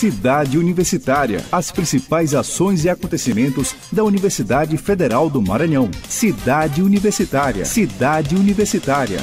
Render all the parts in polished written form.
Cidade Universitária. As principais ações e acontecimentos da Universidade Federal do Maranhão. Cidade Universitária. Cidade Universitária.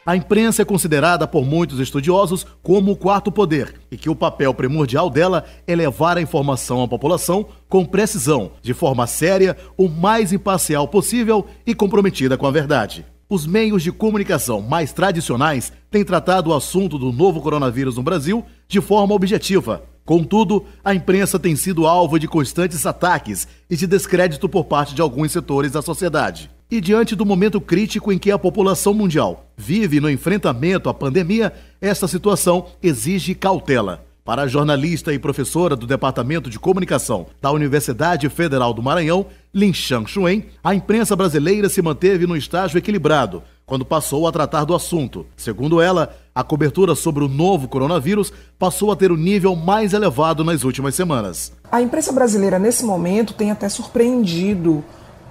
A imprensa é considerada por muitos estudiosos como o quarto poder e que o papel primordial dela é levar a informação à população com precisão, de forma séria, o mais imparcial possível e comprometida com a verdade. Os meios de comunicação mais tradicionais têm tratado o assunto do novo coronavírus no Brasil de forma objetiva. Contudo, a imprensa tem sido alvo de constantes ataques e de descrédito por parte de alguns setores da sociedade. E diante do momento crítico em que a população mundial vive no enfrentamento à pandemia, esta situação exige cautela. Para a jornalista e professora do Departamento de Comunicação da Universidade Federal do Maranhão, Linchan Chuen, a imprensa brasileira se manteve no estágio equilibrado quando passou a tratar do assunto. Segundo ela, a cobertura sobre o novo coronavírus passou a ter o nível mais elevado nas últimas semanas. A imprensa brasileira, nesse momento, tem até surpreendido,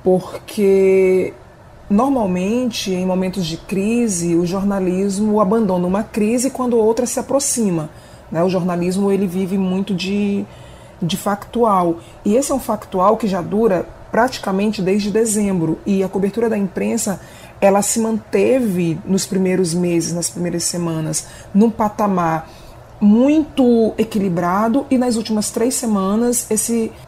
porque normalmente, em momentos de crise, o jornalismo abandona uma crise quando outra se aproxima. O jornalismo ele vive muito de factual, e esse é um factual que já dura praticamente desde dezembro, e a cobertura da imprensa ela se manteve nos primeiros meses, nas primeiras semanas, num patamar muito equilibrado, e nas últimas 3 semanas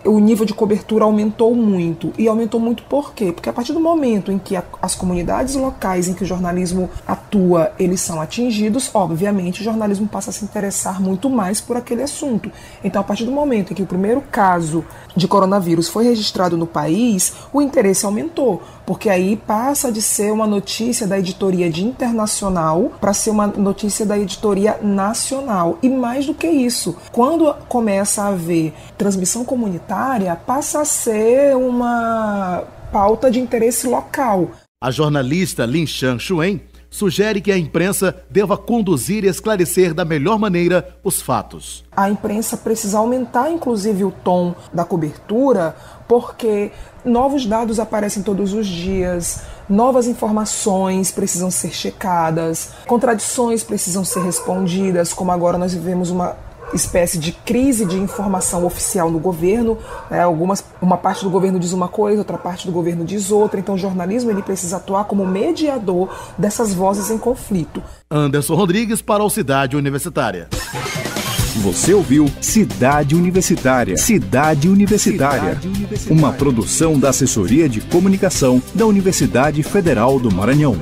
o nível de cobertura aumentou muito. E aumentou muito por quê? Porque a partir do momento em que as comunidades locais em que o jornalismo atua, eles são atingidos, obviamente o jornalismo passa a se interessar muito mais por aquele assunto. Então, a partir do momento em que o primeiro caso de coronavírus foi registrado no país, o interesse aumentou, porque aí passa de ser uma notícia da editoria de internacional para ser uma notícia da editoria nacional. E mais do que isso, quando começa a haver transmissão comunitária, passa a ser uma pauta de interesse local. A jornalista Linchan Chuen sugere que a imprensa deva conduzir e esclarecer da melhor maneira os fatos. A imprensa precisa aumentar, inclusive, o tom da cobertura, porque novos dados aparecem todos os dias, novas informações precisam ser checadas, contradições precisam ser respondidas, como agora nós vivemos uma espécie de crise de informação oficial no governo, uma parte do governo diz uma coisa, outra parte do governo diz outra, então o jornalismo ele precisa atuar como mediador dessas vozes em conflito. Anderson Rodrigues para o Cidade Universitária. Você ouviu Cidade Universitária. Cidade Universitária. Uma produção da Assessoria de Comunicação da Universidade Federal do Maranhão.